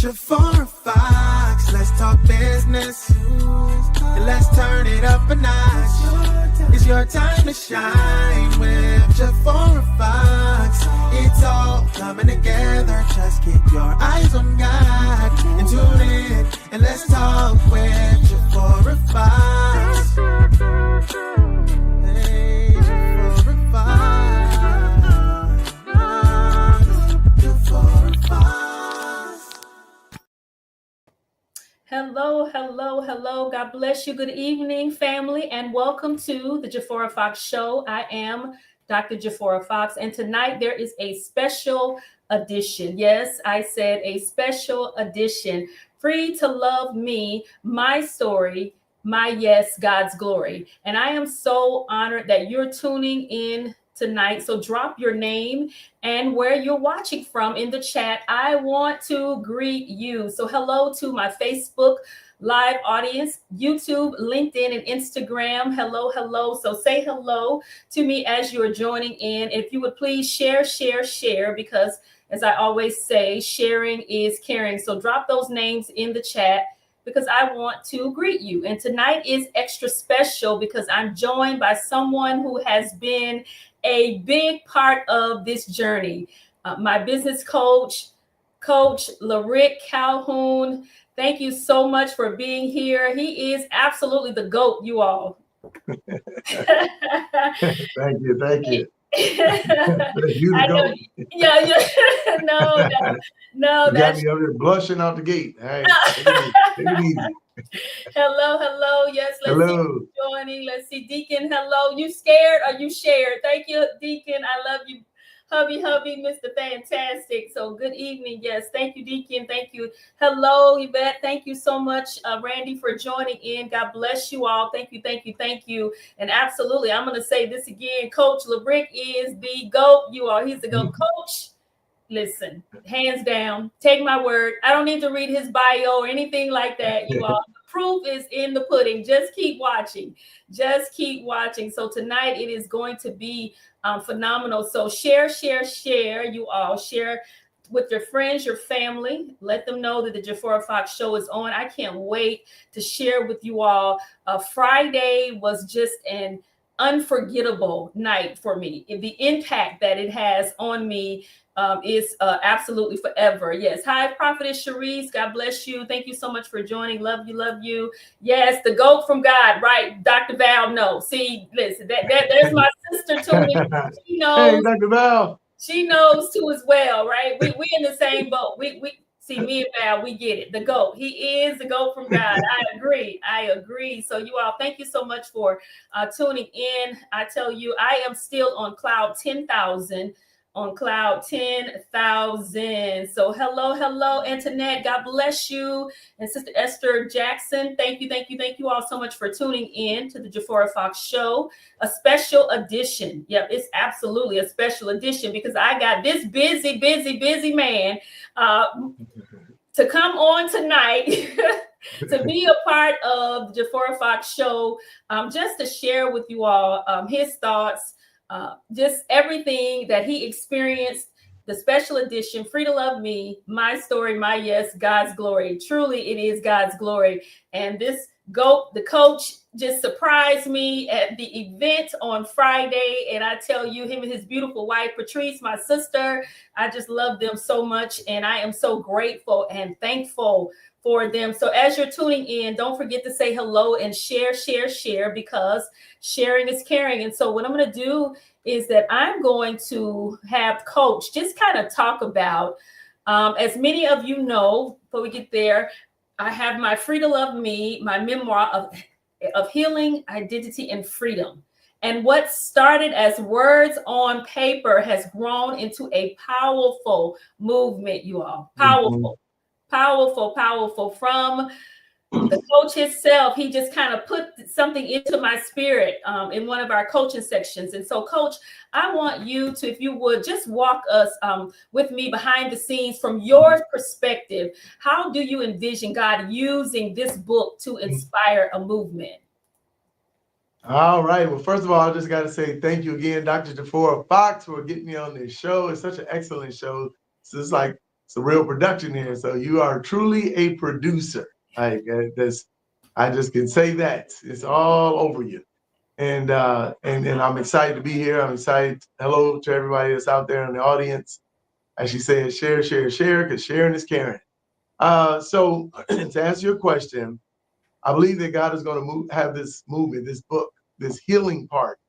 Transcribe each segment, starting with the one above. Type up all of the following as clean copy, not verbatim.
Jafora Fox, let's talk business. And let's turn it up a notch. It's your time to shine with Jafora Fox. It's all coming together. Just keep your eyes on God and tune in. And let's talk with Jafora Fox. Hey, Jafora Fox. Jafora Fox. Hello, hello, hello. God bless you. Good evening, family, and welcome to the Jafora Fox Show. I am Dr. Jafora Fox, and tonight there is a special edition. Yes, I said a special edition. Free to Love Me, My Story, My Yes, God's Glory. And I am so honored that you're tuning in tonight. So drop your name and where you're watching from in the chat. I want to greet you. So hello to my Facebook live audience, YouTube, LinkedIn, and Instagram. Hello, hello. So say hello to me as you're joining in. If you would please share, because as I always say, sharing is caring. So drop those names in the chat because I want to greet you. And tonight is extra special because I'm joined by someone who has been a big part of this journey. My business coach, LaRick Calhoun. Thank you so much for being here. He is absolutely the GOAT, you all. Thank you. I know, yeah. No. You got me over there blushing out the gate. Hey, take it easy. Hello. Yes, let's see who's joining. Let's see, Deacon. Hello. You scared or you shared? Thank you, Deacon. I love you. Hubby, Mr. Fantastic. So good evening. Yes, thank you, Deacon. Thank you. Hello, Yvette. Thank you so much, Randy, for joining in. God bless you all. Thank you. And absolutely, I'm going to say this again. Coach LaRick is the GOAT. You all, he's the GOAT. Coach, listen, hands down, take my word. I don't need to read his bio or anything like that. You all, the proof is in the pudding. Just keep watching. So tonight it is going to be phenomenal. So share. You all share with your friends, your family. Let them know that the Jafora Fox Show is on. I can't wait to share with you all. Friday was just an unforgettable night for me. The impact that it has on me is absolutely forever. Yes. Hi, Prophetess Cherise. God bless you. Thank you so much for joining. Love you. Yes, the GOAT from God, right? Dr. Val, no. See, listen, there's my sister Tony. She knows. Hey, Dr. Val. She knows too as well, right? We in the same boat. We see, me and Val, we get it. The GOAT. He is the GOAT from God. I agree. So you all, thank you so much for tuning in. I tell you, I am still on cloud 10,000. So hello, Antoinette. God bless you. And Sister Esther Jackson, thank you all so much for tuning in to the Jafora Fox Show, a special edition. Yep, it's absolutely a special edition because I got this busy man to come on tonight to be a part of the Jafora Fox Show, just to share with you all his thoughts, just everything that he experienced, the special edition, Free to Love Me, My Story, My Yes, God's Glory. Truly, it is God's glory. And this GOAT, the coach, just surprised me at the event on Friday. And I tell you, him and his beautiful wife, Patrice, my sister, I just love them so much. And I am so grateful and thankful for them. So as you're tuning in, don't forget to say hello and share because sharing is caring. And so what I'm going to do is that I'm going to have Coach just kind of talk about, as many of you know, before we get there, I have my Free to Love Me, my memoir of healing, identity, and freedom. And what started as words on paper has grown into a powerful movement, you all. Powerful. From the coach himself, he just kind of put something into my spirit in one of our coaching sections. And so, Coach, I want you to, if you would, just walk us with me behind the scenes from your perspective. How do you envision God using this book to inspire a movement? All right. Well, first of all, I just got to say thank you again, Dr. Jafora Fox, for getting me on this show. It's such an excellent show. So it's like It's a real production here. So you are truly a producer. Like I just can say that. It's all over you. And I'm excited to be here. I'm excited. Hello to everybody that's out there in the audience. As she said, share, because sharing is caring. So to answer your question, I believe that God is going to have this movement, this book, this healing part.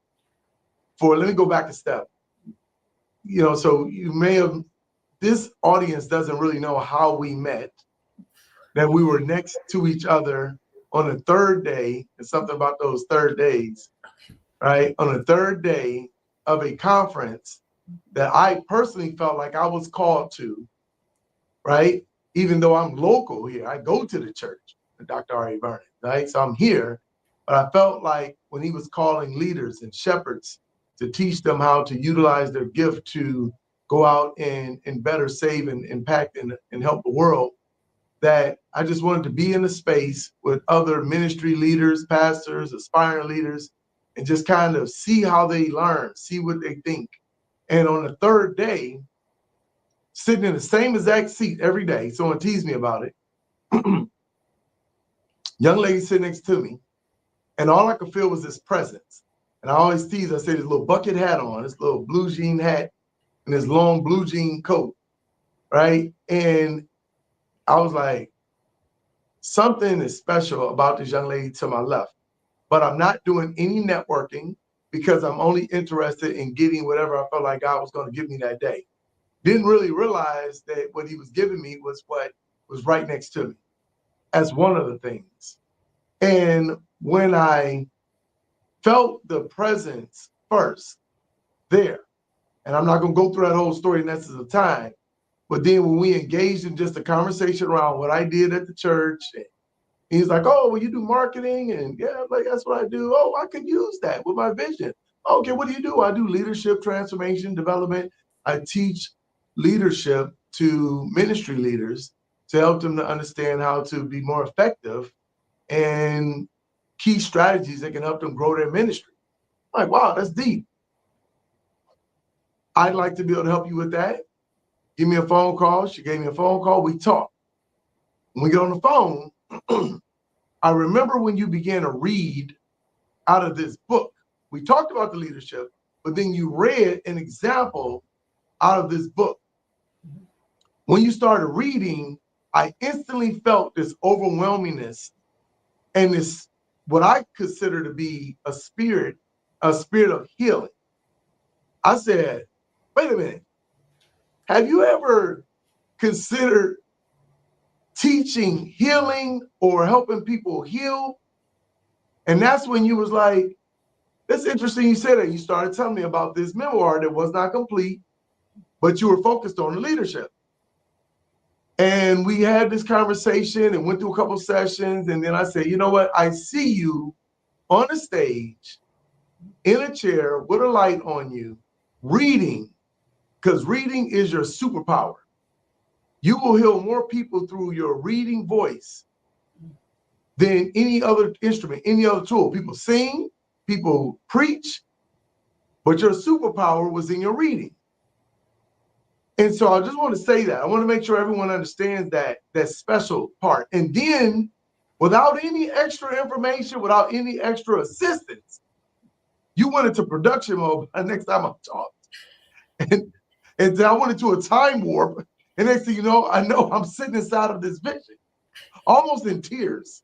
Let me go back a step. So you may have, this audience doesn't really know how we met, that we were next to each other on the third day, and something about those third days, right? On the third day of a conference that I personally felt like I was called to, right? Even though I'm local here, I go to the church, Dr. R.A. Vernon, right? So I'm here, but I felt like when he was calling leaders and shepherds to teach them how to utilize their gift to go out and better save and impact and help the world, that I just wanted to be in a space with other ministry leaders, pastors, aspiring leaders, and just kind of see how they learn, see what they think. And on the third day, sitting in the same exact seat every day, someone teased me about it, young lady sitting next to me, and all I could feel was this presence. And I always tease, I say this little bucket hat on, this little blue jean hat, and this long blue jean coat, right? And I was like, something is special about this young lady to my left, but I'm not doing any networking because I'm only interested in getting whatever I felt like God was going to give me that day. Didn't really realize that what he was giving me was what was right next to me as one of the things. And when I felt the presence first there, and I'm not going to go through that whole story in essence of time, but then when we engaged in just a conversation around what I did at the church, and he's like, oh, well, you do marketing? And yeah, like, that's what I do. Oh, I could use that with my vision. Okay, what do? I do leadership transformation development. I teach leadership to ministry leaders to help them to understand how to be more effective and key strategies that can help them grow their ministry. I'm like, wow, that's deep. I'd like to be able to help you with that. Give me a phone call. She gave me a phone call. We talked. When we get on the phone, I remember when you began to read out of this book. We talked about the leadership, but then you read an example out of this book. When you started reading, I instantly felt this overwhelmingness and this, what I consider to be a spirit of healing. I said, wait a minute, have you ever considered teaching healing or helping people heal? And that's when you was like, that's interesting you said that. You started telling me about this memoir that was not complete, but you were focused on the leadership. And we had this conversation and went through a couple sessions. And then I said, you know what? I see you on a stage in a chair with a light on you, reading, because reading is your superpower. You will heal more people through your reading voice than any other instrument, any other tool. People sing, people preach, but your superpower was in your reading. And so I just want to say that. I want to make sure everyone understands that special part. And then, without any extra information, without any extra assistance, you went into production mode the next time I talked. And then I went into a time warp. And next thing you know I'm sitting inside of this vision, almost in tears,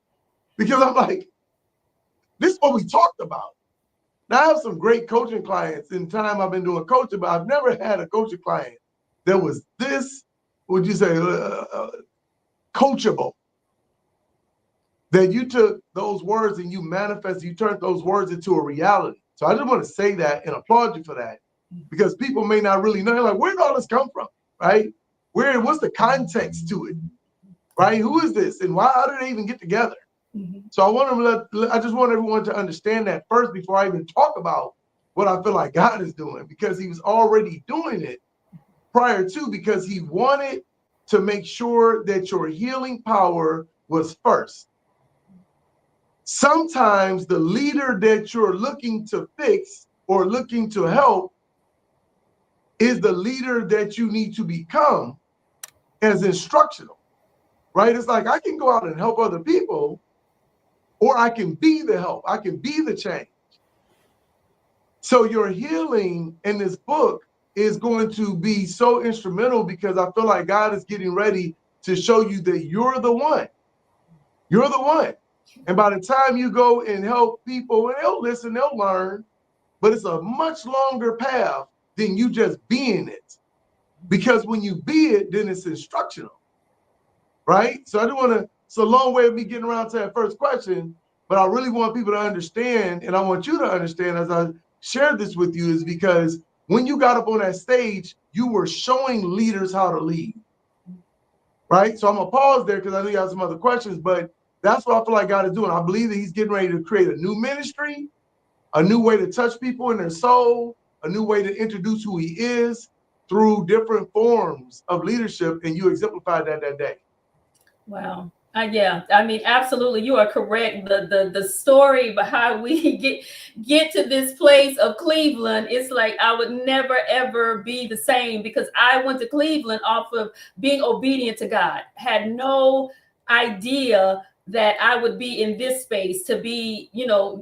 because I'm like, this is what we talked about. Now, I have some great coaching clients in time I've been doing coaching, but I've never had a coaching client that was this, would you say, coachable. That you took those words and you manifested, you turned those words into a reality. So I just want to say that and applaud you for that, because people may not really know, like, where did all this come from, right? What's the context to it, right? Who is this and how did they even get together? Mm-hmm. So I just want everyone to understand that first before I even talk about what I feel like God is doing, because he was already doing it prior to, because he wanted to make sure that your healing power was first. Sometimes the leader that you're looking to fix or looking to help is the leader that you need to become as instructional, right? It's like I can go out and help other people, or I can be the help. I can be the change. So your healing in this book is going to be so instrumental because I feel like God is getting ready to show you that you're the one. You're the one. And by the time you go and help people, and they'll listen, they'll learn, but it's a much longer path than you just being it. Because when you be it, then it's instructional, right? So I do want to, it's a long way of me getting around to that first question, but I really want people to understand, and I want you to understand as I share this with you, is because when you got up on that stage, you were showing leaders how to lead, right? So I'm gonna pause there because I know you have some other questions, but that's what I feel like God is doing. I believe that he's getting ready to create a new ministry, a new way to touch people in their soul, a new way to introduce who he is through different forms of leadership, and you exemplified that day. Wow. Yeah, I mean, absolutely, you are correct. The story behind we get to this place of Cleveland, it's like I would never ever be the same because I went to Cleveland off of being obedient to God. Had no idea that I would be in this space to be,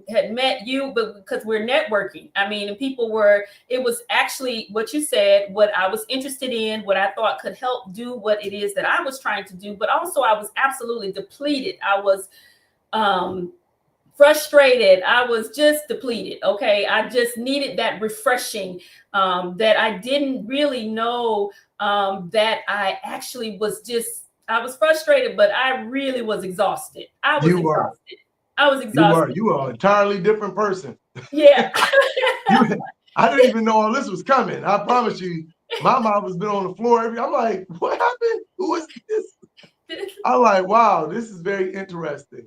had met you, but because we're networking. I mean, and people were, it was actually what you said, what I was interested in, what I thought could help do what it is that I was trying to do. But also I was absolutely depleted. I was frustrated. I was just depleted. Okay. I just needed that refreshing that I didn't really know that I actually was just, I was frustrated, but I really was exhausted. I was exhausted. You are an entirely different person. Yeah. I didn't even know all this was coming. I promise you, my mouth has been on the floor. I'm like, what happened? Who is this? I'm like, wow, this is very interesting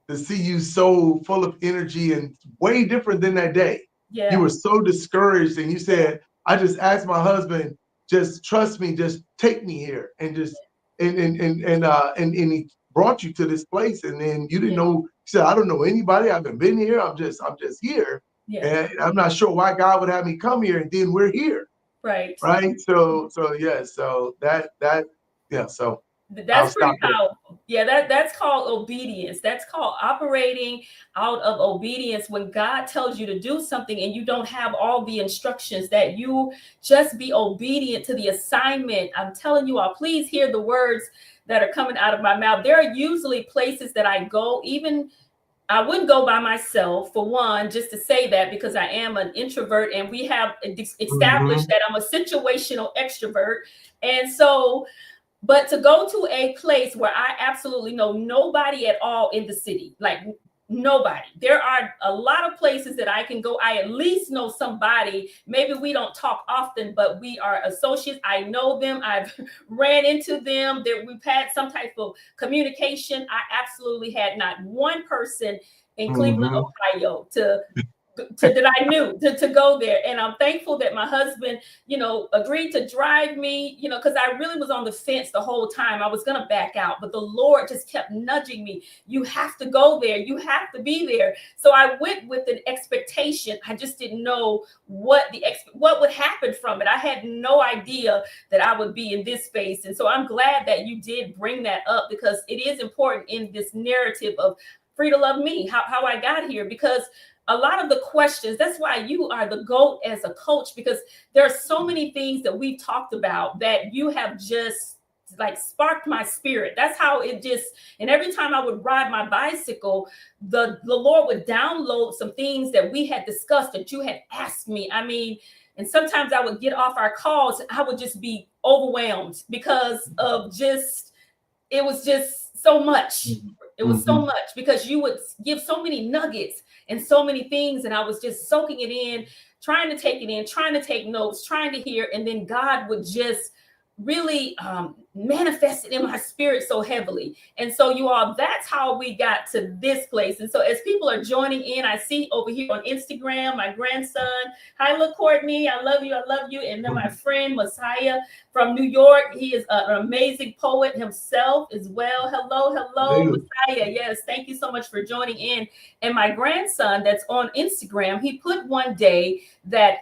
to see you so full of energy and way different than that day. Yeah. You were so discouraged, and you said, I just asked my husband, just trust me, just take me here, and just and he brought you to this place, and then you didn't know. You said, I don't know anybody. I haven't been here. I'm just here, and I'm not sure why God would have me come here, and then we're here. Right. So that so. That's pretty powerful. Yeah, that's called obedience. That's called operating out of obedience when God tells you to do something and you don't have all the instructions, that you just be obedient to the assignment. I'm telling you all, please hear the words that are coming out of my mouth. There are usually places that I go, even I wouldn't go by myself, for one, just to say that, because I am an introvert and we have established that I'm a situational extrovert. And so, but to go to a place where I absolutely know nobody at all in the city, like nobody. There are a lot of places that I can go. I at least know somebody. Maybe we don't talk often, but we are associates. I know them. I've ran into them. We've had some type of communication. I absolutely had not one person in Cleveland, Ohio that I knew to go there. And I'm thankful that my husband, agreed to drive me, because I really was on the fence the whole time. I was going to back out, but the Lord just kept nudging me. You have to go there. You have to be there. So I went with an expectation. I just didn't know what would happen from it. I had no idea that I would be in this space. And so I'm glad that you did bring that up, because it is important in this narrative of Free to Love Me, how I got here, because a lot of the questions, that's why you are the GOAT as a coach, because there are so many things that we've talked about that you have just like sparked my spirit. That's how it just, and every time I would ride my bicycle, the Lord would download some things that we had discussed, that you had asked me. I mean, and sometimes I would get off our calls and I would just be overwhelmed because of it was just so much. It was so much, because you would give so many nuggets and so many things. And I was just soaking it in, trying to take it in, trying to take notes, trying to hear. And then God would just really manifest it in my spirit so heavily. And so you all, that's how we got to this place. And so as people are joining in, I see over here on Instagram, my grandson, hi, look, Courtney, I love you. I love you. And then my friend Messiah from New York. He is an amazing poet himself as well. Hello, Messiah. Yes. Thank you so much for joining in. And my grandson that's on Instagram, he put one day that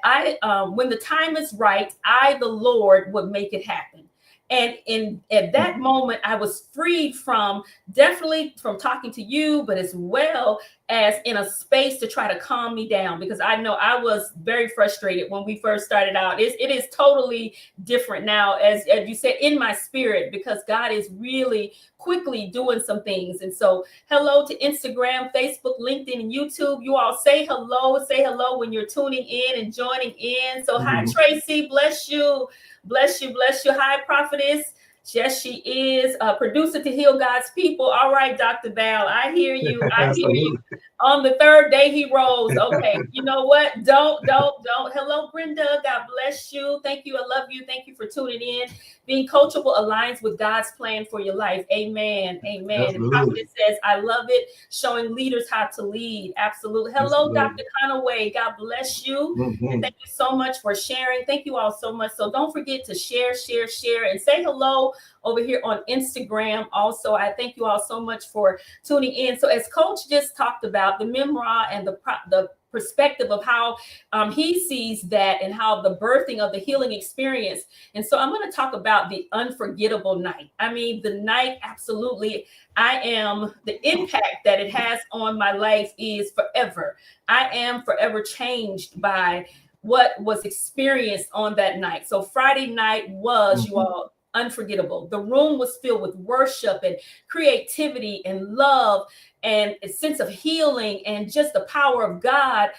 when the time is right, I, the Lord, would make it happen. And at that moment, I was freed from, definitely from talking to you, but as well as in a space to try to calm me down, because I know I was very frustrated when we first started out. It is totally different now, as you said, in my spirit, because God is really quickly doing some things. And so hello to Instagram, Facebook, LinkedIn, and YouTube. You all say hello when you're tuning in and joining in. So hi, Tracy, bless you. Bless you, bless you. Hi, Prophetess. Yes, she is a producer to heal God's people. All right, Dr. Val, I hear you. I hear you. On the third day he rose. Okay, you know what? Don't. Hello, Brenda. God bless you. Thank you. I love you. Thank you for tuning in. Being coachable aligns with God's plan for your life. Amen. Amen. Absolutely. And Prophet says, I love it. Showing leaders how to lead. Absolutely. Hello, absolutely. Dr. Conaway. God bless you. And thank you so much for sharing. Thank you all so much. So don't forget to share, and say hello over here on Instagram. Also, I thank you all so much for tuning in. So as Coach just talked about the memoir and the perspective of how he sees that and how the birthing of the healing experience. And so I'm going to talk about the unforgettable night. I mean, the night, absolutely. The impact that it has on my life is forever. I am forever changed by what was experienced on that night. So Friday night was, you all, unforgettable. The room was filled with worship and creativity and love and a sense of healing and just the power of God.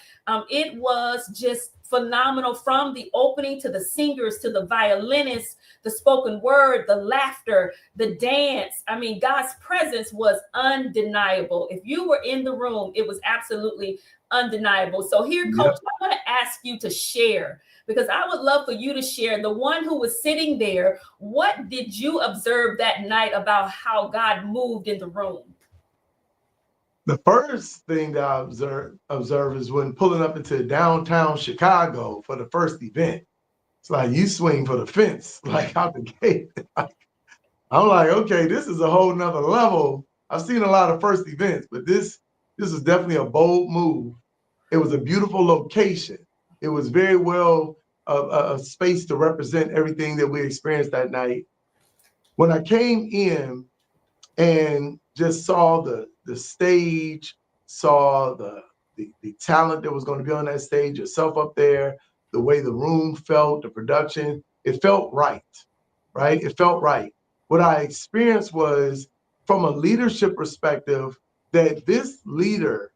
It was just phenomenal, from the opening to the singers, to the violinists, the spoken word, the laughter, the dance. I mean, God's presence was undeniable. If you were in the room, it was absolutely undeniable. So here, Coach, I want to ask you to share, because I would love for you to share, the one who was sitting there, what did you observe that night about how God moved in the room? The first thing that I observe is when pulling up into downtown Chicago for the first event. It's like you swing for the fence, like out the gate. I'm like, okay, this is a whole nother level. I've seen a lot of first events, but this is definitely a bold move. It was a beautiful location. It was very well a space to represent everything that we experienced that night. When I came in and just saw the stage, saw the talent that was going to be on that stage, yourself up there, the way the room felt, the production, it felt right? It felt right. What I experienced was, from a leadership perspective, that this leader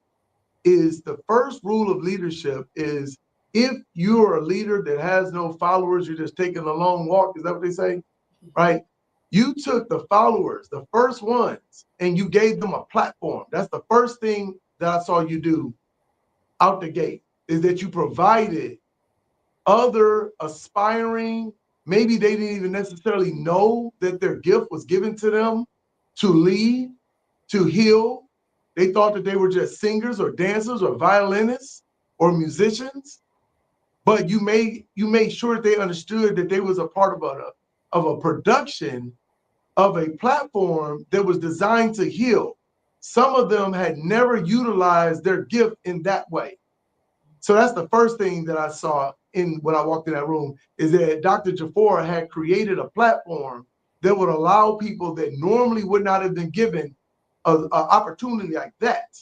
is, the first rule of leadership is, if you're a leader that has no followers, you're just taking a long walk. Is that what they say? Right? You took the followers, the first ones, and you gave them a platform. That's the first thing that I saw you do out the gate, is that you provided other aspiring, maybe they didn't even necessarily know that their gift was given to them to lead, to heal. They thought that they were just singers or dancers or violinists or musicians, but you made sure that they understood that they was a part of a production of a platform that was designed to heal. Some of them had never utilized their gift in that way. So that's the first thing that I saw when I walked in that room, is that Dr. Jafora had created a platform that would allow people that normally would not have been given an opportunity like that.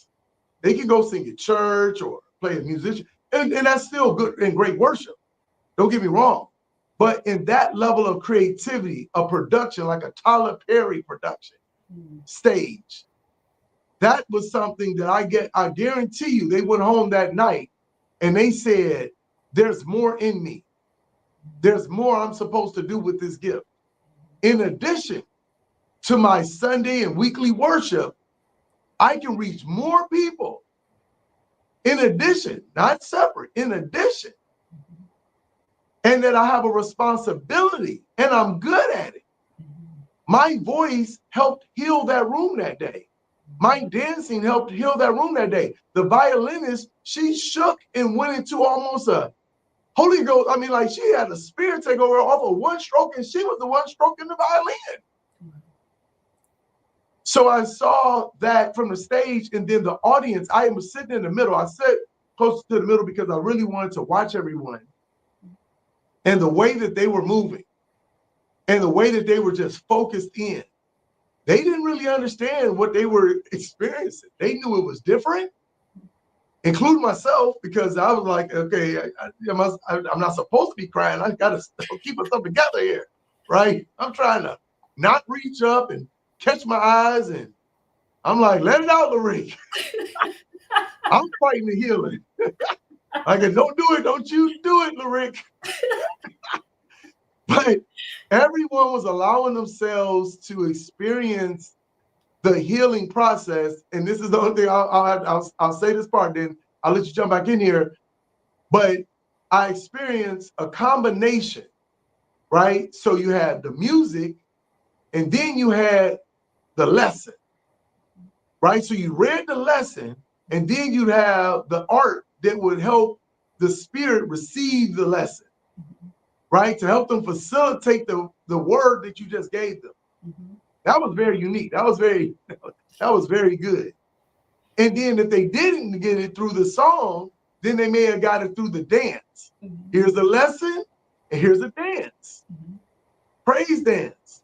They could go sing at church or play a musician, and that's still good and great worship. Don't get me wrong. But in that level of creativity, a production like a Tyler Perry production stage, that was something that I guarantee you, they went home that night and they said, there's more in me. There's more I'm supposed to do with this gift. In addition to my Sunday and weekly worship, I can reach more people. In addition, not separate, in addition. And that I have a responsibility, and I'm good at it. My voice helped heal that room that day. My dancing helped heal that room that day. The violinist, she shook and went into almost a Holy Ghost. I mean, like, she had a spirit take over off of one stroke, and she was the one stroking the violin. So I saw that from the stage, and then the audience, I was sitting in the middle. I sat close to the middle because I really wanted to watch everyone and the way that they were moving. and the way that they were just focused in. They didn't really understand what they were experiencing. They knew it was different, including myself, because I was like, okay, I'm not supposed to be crying. I got to keep myself together here, right? I'm trying to not reach up and catch my eyes, and I'm like, let it out, LaRick. I'm fighting the healing. I go, don't do it. Don't you do it, LaRick. But everyone was allowing themselves to experience the healing process. And this is the only thing I'll say this part, then I'll let you jump back in here. But I experienced a combination, right? So you had the music, and then you had the lesson, right? So you read the lesson, and then you'd have the art that would help the spirit receive the lesson, right? To help them facilitate the word that you just gave them. Mm-hmm. That was very unique. That was very good. And then if they didn't get it through the song, then they may have got it through the dance. Mm-hmm. Here's the lesson, and here's a dance. Mm-hmm. Praise dance,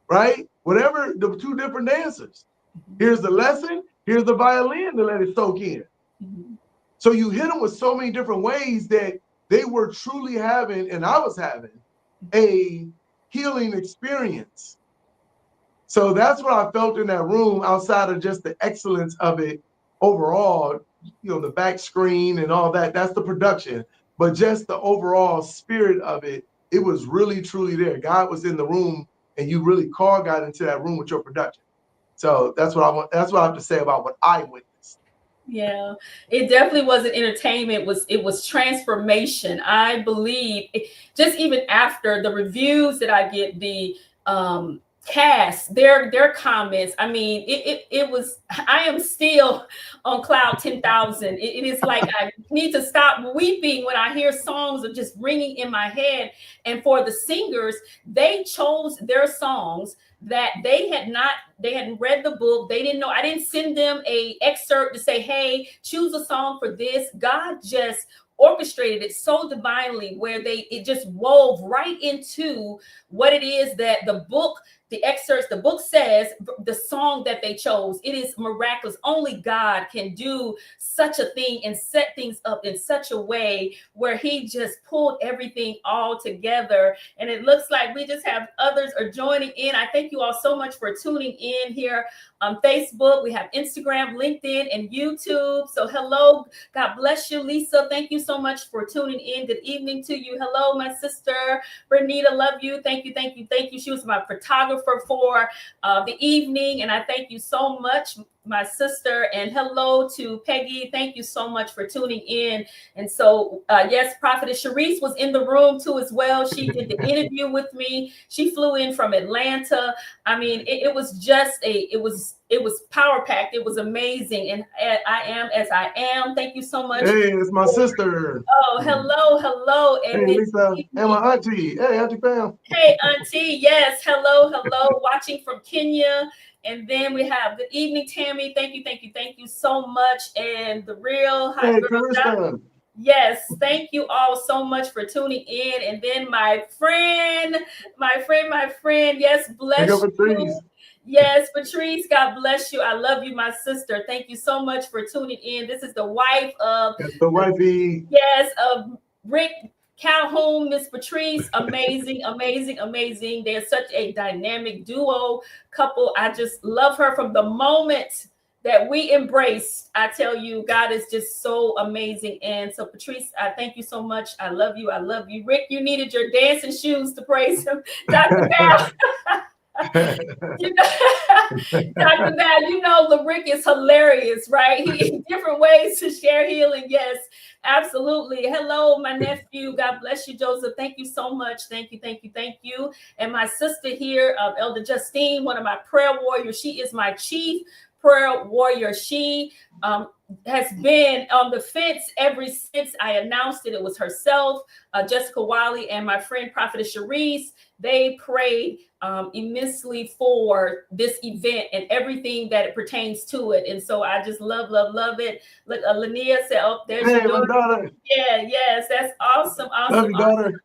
right? Whatever, the two different dancers. Mm-hmm. Here's the lesson, here's the violin to let it soak in. Mm-hmm. So you hit them with so many different ways that they were truly having, and I was having, a healing experience. So that's what I felt in that room, outside of just the excellence of it overall, the back screen and all that, that's the production. But just the overall spirit of it, it was really, truly there. God was in the room, and you really called God into that room with your production. So that's what I have to say about what I witnessed. Yeah, it definitely wasn't entertainment. It was transformation. I believe just even after the reviews that I get, the cast, their comments. I mean, it was. I am still on cloud 10,000. It is like I need to stop weeping when I hear songs are just ringing in my head. And for the singers, they chose their songs that they hadn't read the book. They didn't know. I didn't send them a excerpt to say, hey, choose a song for this. God just orchestrated it so divinely, where it just wove right into what it is that the book, the excerpts, the book says, the song that they chose. It is miraculous. Only God can do such a thing and set things up in such a way where he just pulled everything all together. And it looks like we just have others are joining in. I thank you all so much for tuning in here on Facebook. We have Instagram, LinkedIn, and YouTube. So hello, God bless you, Lisa. Thank you so much for tuning in. Good evening to you. Hello, my sister, Bernita. Love you. Thank you, thank you, thank you. She was my photographer for the evening, and I thank you so much, my sister. And hello to Peggy. Thank you so much for tuning in. And so, yes, Prophetess Sharice was in the room too as well. She did the interview with me. She flew in from Atlanta. I mean, it was just it was power packed. It was amazing. And I am as I am. Thank you so much. Hey, it's my sister. Oh, hello. And hey, Lisa. And my auntie. Hey, Auntie Pam. Hey, Auntie. Yes. Hello. Watching from Kenya. And then we have good evening, Tammy. Thank you so much. And the real hot girl. Yes, thank you all so much for tuning in. And then my friend. Yes, bless you. Yes, Patrice, God bless you. I love you, my sister. Thank you so much for tuning in. This is the wife of the wifey. Yes, of Rick Calhoun, Miss Patrice. Amazing. They're such a dynamic duo couple. I just love her from the moment that we embraced. I tell you, God is just so amazing. And so, Patrice, I thank you so much. I love you. Rick, you needed your dancing shoes to praise him. Dr. Val. Dr. Val, LaRick is hilarious, right? He different ways to share healing. Yes, absolutely. Hello, my nephew. God bless you, Joseph. Thank you so much. Thank you. And my sister here, Elder Justine, one of my prayer warriors. She is my chief prayer warrior. She has been on the fence ever since I announced it. It was herself, Jessica Wiley, and my friend Prophetess Sharice. They prayed immensely for this event and everything that it pertains to it. And so I just love it. Look, Lania said, oh, there's your daughter. Yeah, yes, that's awesome. Love you, daughter.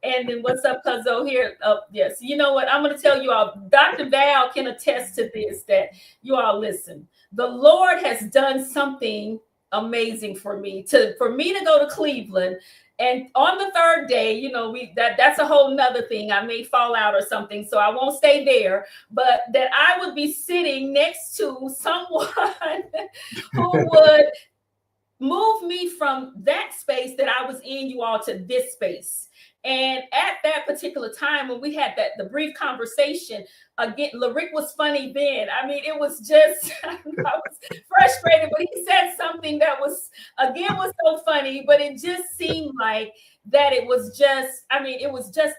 And then what's up, Cuzzo here? Yes. You know what? I'm going to tell you all, Dr. Val can attest to this, that you all listen. The Lord has done something amazing for me to go to Cleveland. And on the third day, you know, that's a whole nother thing. I may fall out or something, so I won't stay there. But that I would be sitting next to someone who would move me from that space that I was in, you all, to this space. And at that particular time, when we had the brief conversation, again, LaRick was funny then. I mean, it was just, I was frustrated, but he said something that was so funny, but it just seemed like that it was just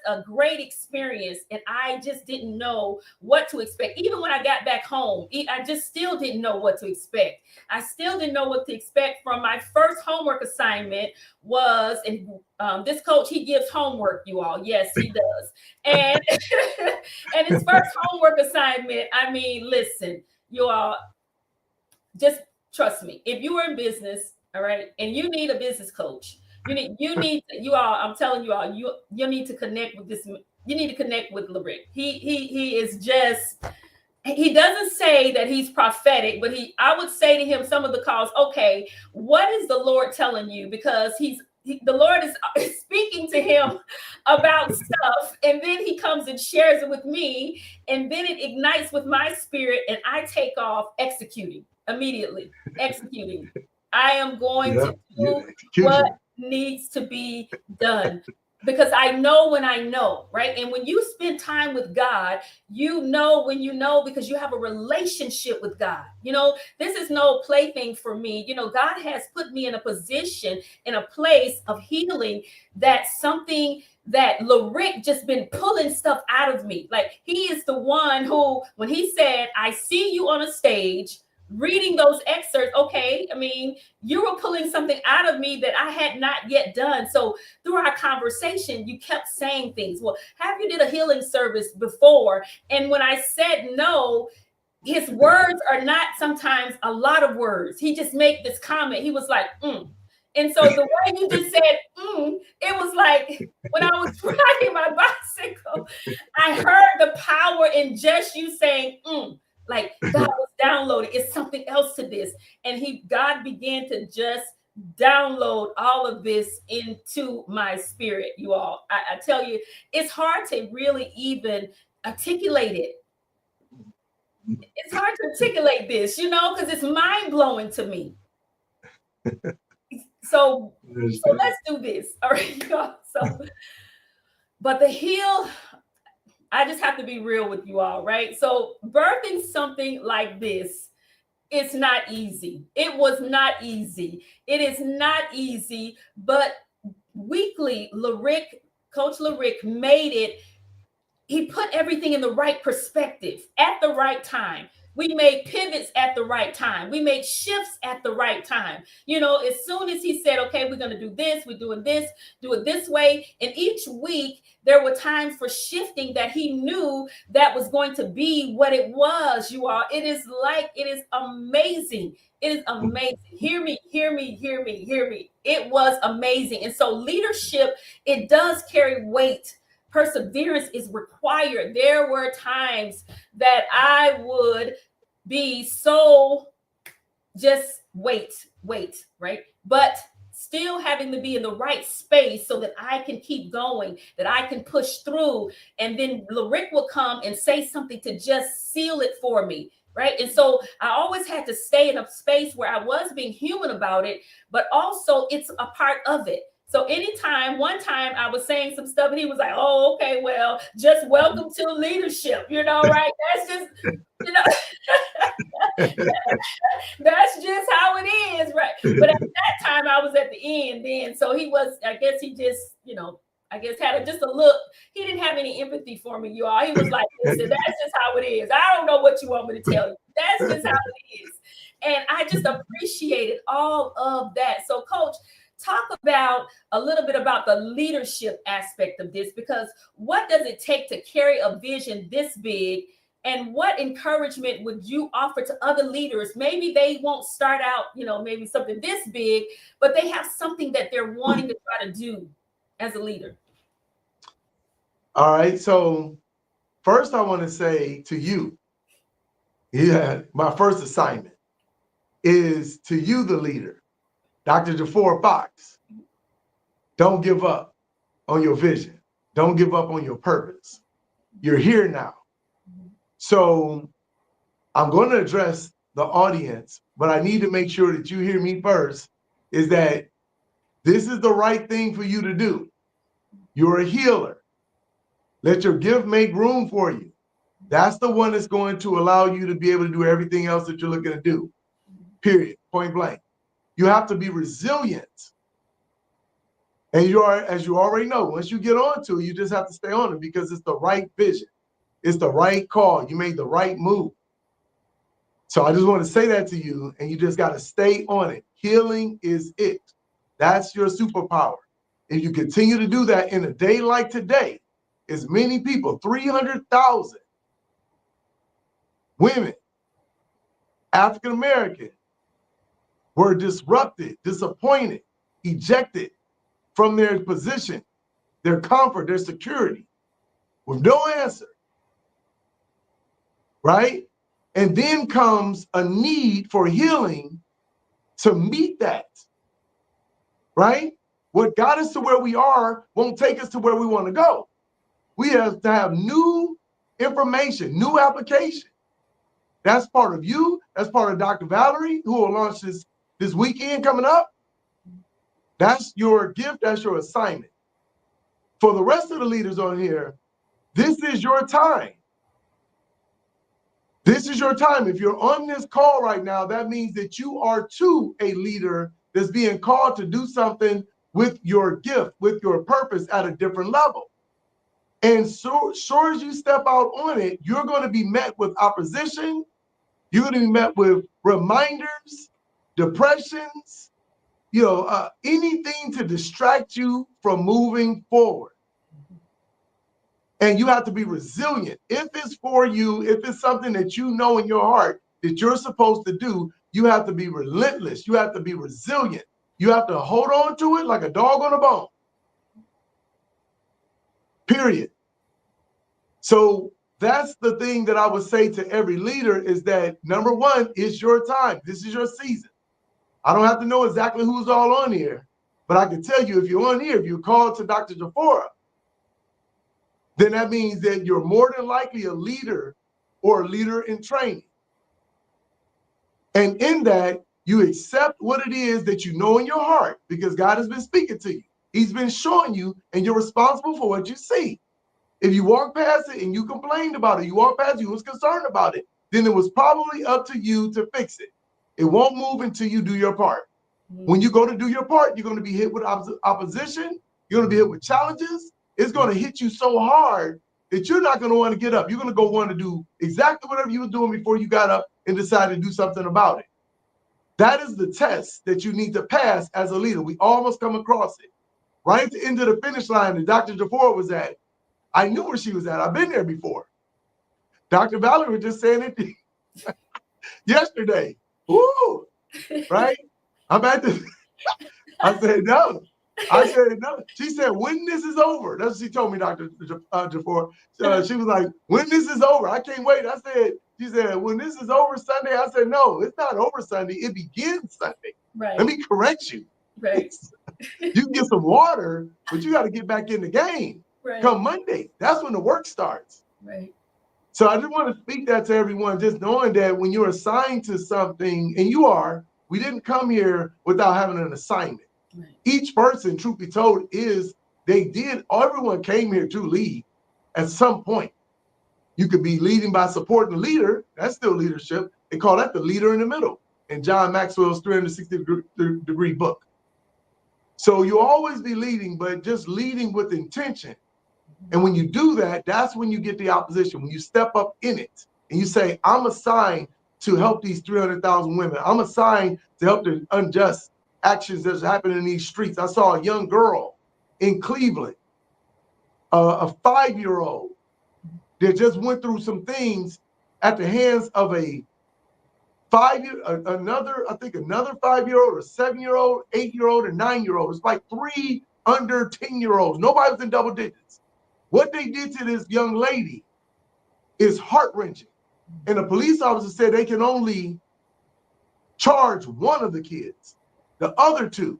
a great experience. And I just didn't know what to expect. Even when I got back home, I just still didn't know what to expect. I still didn't know what to expect from my first homework assignment was, and this coach, he gives homework, you all. Yes, he does. And, and his first homework assignment, I mean, listen, you all, just trust me. If you are in business, all right, and you need a business coach, I'm telling you all, you need to connect with this. You need to connect with LaRick. He is just, he doesn't say that he's prophetic, but I would say to him some of the calls, okay, what is the Lord telling you? Because the Lord is speaking to him about stuff, and then he comes and shares it with me, and then it ignites with my spirit, and I take off executing immediately. Executing. I am going to do what needs to be done. Because I know when I know, right? And when you spend time with God, you know when you know, because you have a relationship with God. You know, this is no plaything for me. You know, God has put me in a position, in a place of healing, that's something that LaRick just been pulling stuff out of me. Like, he is the one who, when he said, I see you on a stage, reading those excerpts, okay, I mean, you were pulling something out of me that I had not yet done. So through our conversation, you kept saying things. Well, have you did a healing service before? And when I said no, his words are not sometimes a lot of words. He just made this comment. He was like, And so the way you just said, it was like when I was riding my bicycle, I heard the power in just you saying, like God was downloading. It's something else to this. And God began to just download all of this into my spirit, you all. I tell you, it's hard to really even articulate it. It's hard to articulate this, you know, because it's mind-blowing to me. So let's do this. All right, y'all. But the heal, I just have to be real with you all, right? So birthing something like this, it's not easy. It was not easy. It is not easy, but weekly, Coach LaRick made it. He put everything in the right perspective at the right time. We made pivots at the right time. We made shifts at the right time. You know, as soon as he said, okay, we're going to do this, we're doing this, do it this way. And each week there were times for shifting that he knew that was going to be what it was, you all. It is amazing. It is amazing. Hear me. It was amazing. And so leadership, it does carry weight. Perseverance is required. There were times that I would be so just wait, right? But still having to be in the right space so that I can keep going, that I can push through. And then LaRick will come and say something to just seal it for me, right? And so I always had to stay in a space where I was being human about it, but also it's a part of it. So one time I was saying some stuff and he was like, oh, okay, well, just welcome to leadership, you know, right? That's just, you know, that's just how it is, right? But at that time I was at the end then. So he was, I guess he just, you know, had just a look. He didn't have any empathy for me, you all. He was like, listen, that's just how it is. I don't know what you want me to tell you. That's just how it is. And I just appreciated all of that. So, Coach, talk about a little bit about the leadership aspect of this, because what does it take to carry a vision this big, and what encouragement would you offer to other leaders? Maybe they won't start out, you know, maybe something this big, but they have something that they're wanting to try to do as a leader. All right. So first I want to say to you, my first assignment is to you, the leader, Dr. Jafora Fox. Don't give up on your vision. Don't give up on your purpose. You're here now. So I'm going to address the audience, but I need to make sure that you hear me first, is that this is the right thing for you to do. You're a healer. Let your gift make room for you. That's the one that's going to allow you to be able to do everything else that you're looking to do. Period. Point blank. You have to be resilient. And you are, as you already know, once you get onto it, you just have to stay on it because it's the right vision. It's the right call. You made the right move. So I just want to say that to you, and you just got to stay on it. Healing is it. That's your superpower. If you continue to do that in a day like today, as many people, 300,000 women, African American, were disrupted, disappointed, ejected from their position, their comfort, their security, with no answer, right? And then comes a need for healing to meet that, right? What got us to where we are won't take us to where we want to go. We have to have new information, new application. That's part of you. That's part of Dr. Valerie, who will launch this weekend coming up. That's your gift. That's your assignment. For the rest of the leaders on here, this is your time. This is your time. If you're on this call right now, that means that you are too a leader that's being called to do something with your gift, with your purpose at a different level. And so sure as you step out on it, you're going to be met with opposition. You're going to be met with reminders, depressions, anything to distract you from moving forward. And you have to be resilient. If it's for you, if it's something that you know in your heart that you're supposed to do, you have to be relentless. You have to be resilient. You have to hold on to it like a dog on a bone. Period. So that's the thing that I would say to every leader is that, number one, it's your time. This is your season. I don't have to know exactly who's all on here, but I can tell you if you're on here, if you're called to Dr. Jafora, then that means that you're more than likely a leader or a leader in training. And in that, you accept what it is that you know in your heart because God has been speaking to you. He's been showing you, and you're responsible for what you see. If you walk past it and you complained about it, you walk past it, you was concerned about it, then it was probably up to you to fix it. It won't move until you do your part. When you go to do your part, you're going to be hit with opposition. You're going to be hit with challenges. It's going to hit you so hard that you're not going to want to get up. You're going to go want to do exactly whatever you were doing before you got up and decided to do something about it. That is the test that you need to pass as a leader. We almost come across it. Right at the end of the finish line that Dr. Jafora was at, I knew where she was at. I've been there before. Dr. Valerie was just saying it yesterday. Woo! Right? I'm at the, I said, no. I said, no. She said, when this is over. That's what she told me, Dr. Jafora. She was like, when this is over. I can't wait. She said, when this is over Sunday. I said, no, it's not over Sunday. It begins Sunday. Right. Let me correct you. Right. You can get some water, but you got to get back in the game. Right. Come Monday. That's when the work starts. Right. So I just want to speak that to everyone, just knowing that when you're assigned to something, and you are, we didn't come here without having an assignment. Right. Each person, truth be told, everyone came here to lead at some point. You could be leading by supporting the leader. That's still leadership. They call that the leader in the middle in John Maxwell's 360-degree book. So you'll always be leading, but just leading with intention. And when you do that, that's when you get the opposition. When you step up in it and you say, I'm assigned to help these 300,000 women. I'm assigned to help the unjust actions that's happening in these streets. I saw a young girl in Cleveland, a 5-year-old that just went through some things at the hands of another 5-year-old, a 7-year-old, 8-year-old, and 9-year-old. It's like 3 under 10-year-olds. Nobody was in double digits. What they did to this young lady is heart-wrenching. And the police officer said they can only charge one of the kids, the other two.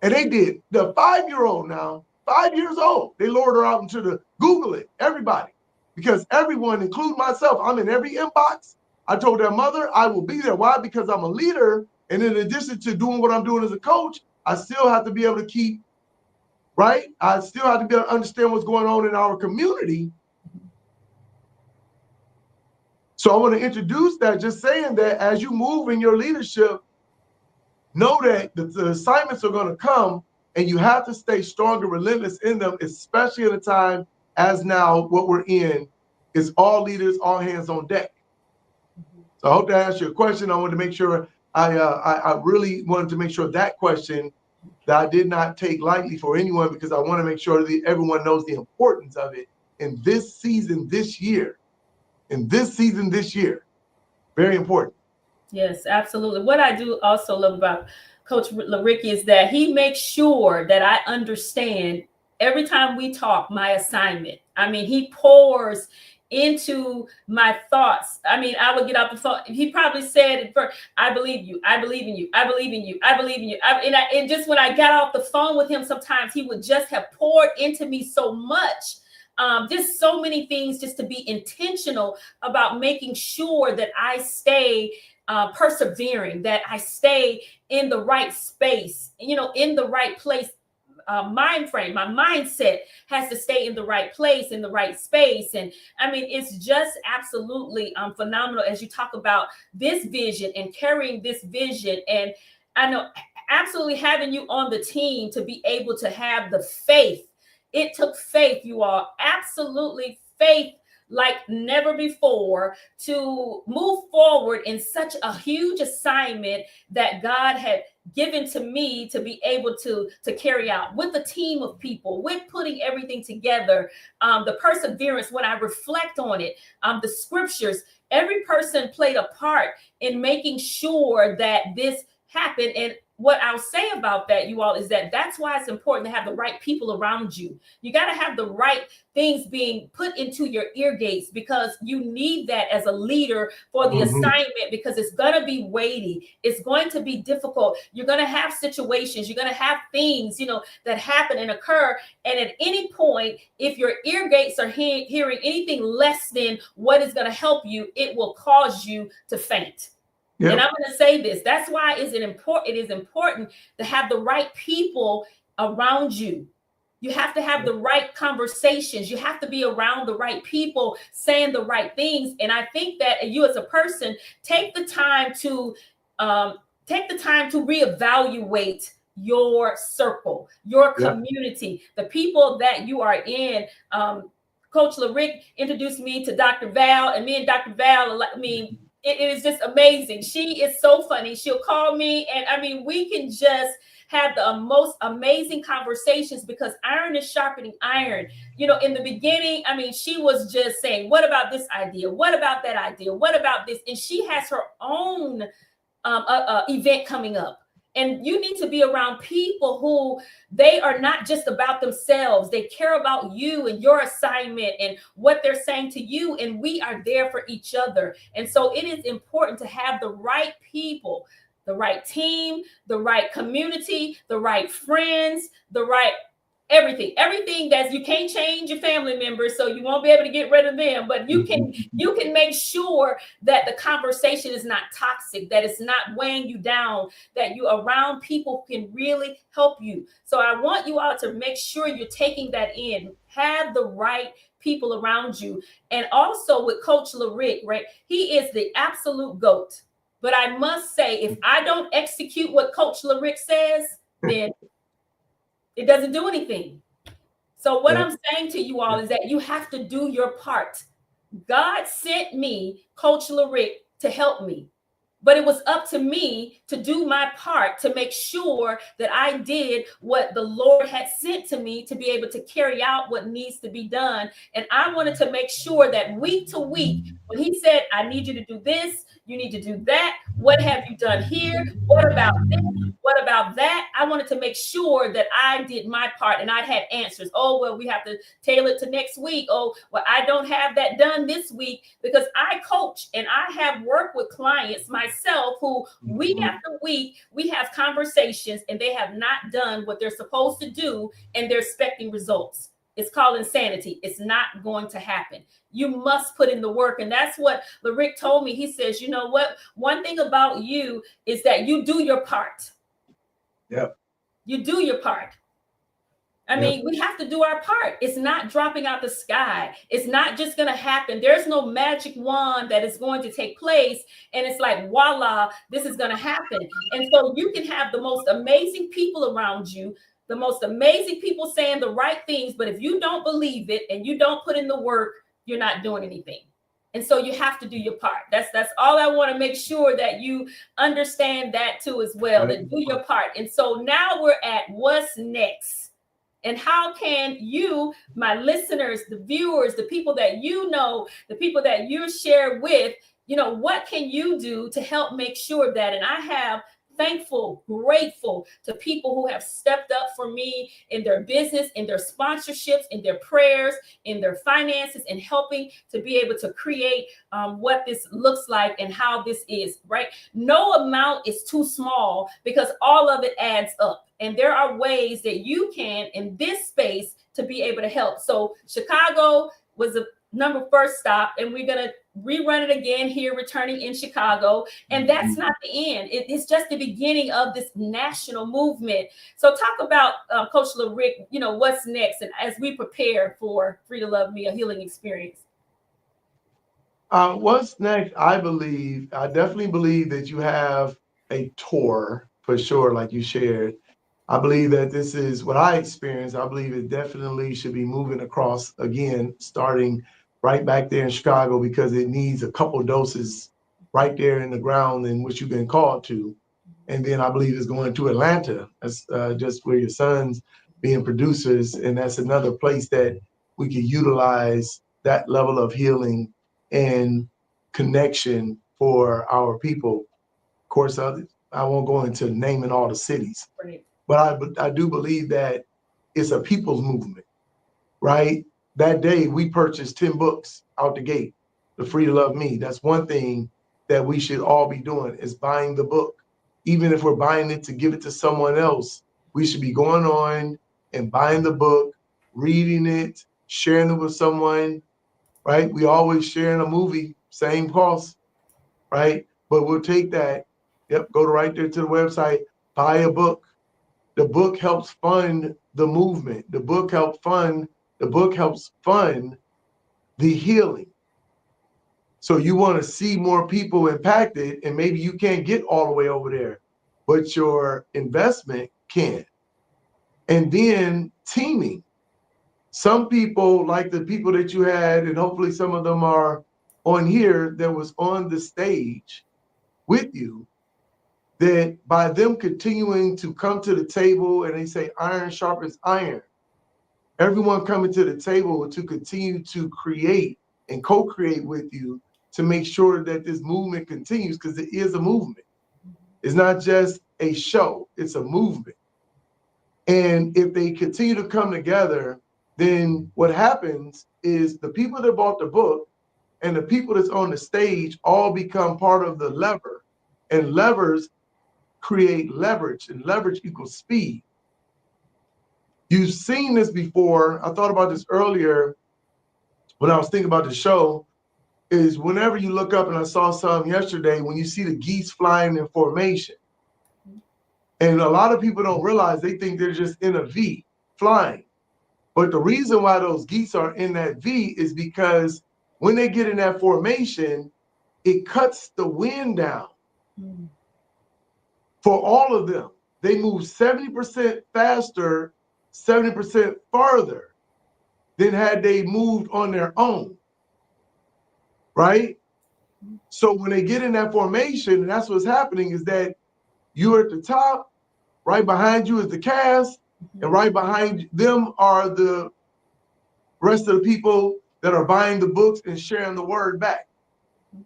And they did. The 5-year-old now, 5 years old, they lured her out into the, Google it, everybody. Because everyone, including myself, I'm in every inbox. I told their mother I will be there. Why? Because I'm a leader. And in addition to doing what I'm doing as a coach, I still have to be able to keep, right? I still have to be able to understand what's going on in our community. So I want to introduce that, just saying that as you move in your leadership, know that the assignments are going to come and you have to stay strong and relentless in them, especially at a time as now what we're in is all leaders, all hands on deck. So I hope that answered your question. I wanted to make sure I really wanted to make sure that question that I did not take lightly for anyone, because I want to make sure that everyone knows the importance of it in this season, this year. In this season, this year. Very important. Yes, absolutely. What I do also love about Coach LaRick is that he makes sure that I understand every time we talk my assignment. I mean, he pours into my thoughts. I mean, I would get off the phone. He probably said it first, I believe you. I believe in you. I believe in you. I believe in you. And just when I got off the phone with him, sometimes he would just have poured into me so much. Just so many things, just to be intentional about making sure that I stay persevering, that I stay in the right space, in the right place. Mind frame, my mindset has to stay in the right place, in the right space. And I mean, it's just absolutely phenomenal as you talk about this vision and carrying this vision. And I know absolutely having you on the team to be able to have the faith. It took faith, you all, absolutely faith like never before to move forward in such a huge assignment that God had given to me to be able to carry out with a team of people, with putting everything together, the perseverance. When I reflect on it, the scriptures, every person played a part in making sure that this happened. And what I'll say about that, you all, is that that's why it's important to have the right people around you. You got to have the right things being put into your ear gates, because you need that as a leader for the assignment, because it's going to be weighty. It's going to be difficult. You're going to have situations. You're going to have things, that happen and occur. And at any point, if your ear gates are hearing anything less than what is going to help you, it will cause you to faint. Yep. And I'm going to say this. That's why it is important to have the right people around you. You have to have the right conversations. You have to be around the right people saying the right things. And I think that you as a person, take the time to reevaluate your circle, your community, the people that you are in. Coach LaRick introduced me to Dr. Val, and me and Dr. Val, it is just amazing. She is so funny. She'll call me, and we can just have the most amazing conversations, because iron is sharpening iron. In the beginning, she was just saying, what about this idea? What about that idea? What about this? And she has her own event coming up. And you need to be around people who, they are not just about themselves. They care about you and your assignment and what they're saying to you. And we are there for each other. And so it is important to have the right people, the right team, the right community, the right friends, the right everything that you can't change your family members, so you won't be able to get rid of them, but you can make sure that the conversation is not toxic, that it's not weighing you down, that you're around people who can really help you. So I want you all to make sure you're taking that in, have the right people around you. And also with Coach LaRick, right? He is the absolute GOAT. But I must say, if I don't execute what Coach LaRick says, then it doesn't do anything. So what I'm saying to you all is that you have to do your part. God sent me, Coach LaRick, to help me. But it was up to me to do my part, to make sure that I did what the Lord had sent to me to be able to carry out what needs to be done. And I wanted to make sure that week to week, when he said, I need you to do this, you need to do that, What have you done here? What about this? What about that? I wanted to make sure that I did my part and I had answers. Oh, well, we have to tailor it to next week. Oh, well, I don't have that done this week, because I coach and I have worked with clients myself who week after week, we have conversations and they have not done what they're supposed to do and they're expecting results. It's called insanity. It's not going to happen. You must put in the work. And that's what LaRick told me. He says, you know what? One thing about you is that you do your part. Yep. You do your part. I mean, we have to do our part. It's not dropping out the sky. It's not just going to happen. There's no magic wand that is going to take place. And it's like, voila, this is going to happen. And so you can have the most amazing people around you, the most amazing people saying the right things. But if you don't believe it and you don't put in the work, you're not doing anything. And so you have to do your part. That's all I want to make sure that you understand that too as well, that do your part. And so now we're at what's next. And how can you, my listeners, the viewers, the people that you know, the people that you share with, you know, what can you do to help make sure that, and I have thankful, grateful to people who have stepped up for me in their business, in their sponsorships, in their prayers, in their finances, and helping to be able to create what this looks like and how this is, right? No amount is too small because all of it adds up. And there are ways that you can, in this space, to be able to help. So Chicago was the number first stop, and we're going to rerun it again here, returning in Chicago. And that's not the end. It's just the beginning of this national movement. So talk about, Coach LaRick, you know, what's next, and as we prepare for Free to Love Me, a healing experience. What's next? I definitely believe that you have a tour for sure, like you shared. I believe that this is what I experienced. I believe it definitely should be moving across again, starting right back there in Chicago, because it needs a couple doses right there in the ground in which you've been called to. And then I believe it's going to Atlanta. That's just where your sons being producers. And that's another place that we can utilize that level of healing and connection for our people. Of course, I won't go into naming all the cities. Right. But I do believe that it's a people's movement, right? That day we purchased 10 books out the gate, The Free to Love Me. That's one thing that we should all be doing, is buying the book. Even if we're buying it to give it to someone else, we should be going on and buying the book, reading it, sharing it with someone, right? We always sharing a movie, same cost, right? But we'll take that, go right there to the website, buy a book. The book helps fund the movement. The book helps fund the healing. So you want to see more people impacted, and maybe you can't get all the way over there, but your investment can. And then teaming. Some people, like the people that you had, and hopefully some of them are on here, that was on the stage with you, that by them continuing to come to the table, and they say iron sharpens iron, everyone coming to the table to continue to create and co-create with you to make sure that this movement continues, because it is a movement. It's not just a show, it's a movement. And if they continue to come together, then what happens is the people that bought the book and the people that's on the stage all become part of the lever, and levers create leverage, and leverage equals speed. You've seen this before. I thought about this earlier when I was thinking about the show, is whenever you look up, and I saw some yesterday, when you see the geese flying in formation, and a lot of people don't realize, they think they're just in a V flying. But the reason why those geese are in that V is because when they get in that formation, it cuts the wind down. For all of them, they move 70% faster, 70% farther than had they moved on their own, right? So when they get in that formation, and that's what's happening, is that you're at the top, right behind you is the cast, and right behind them are the rest of the people that are buying the books and sharing the word back.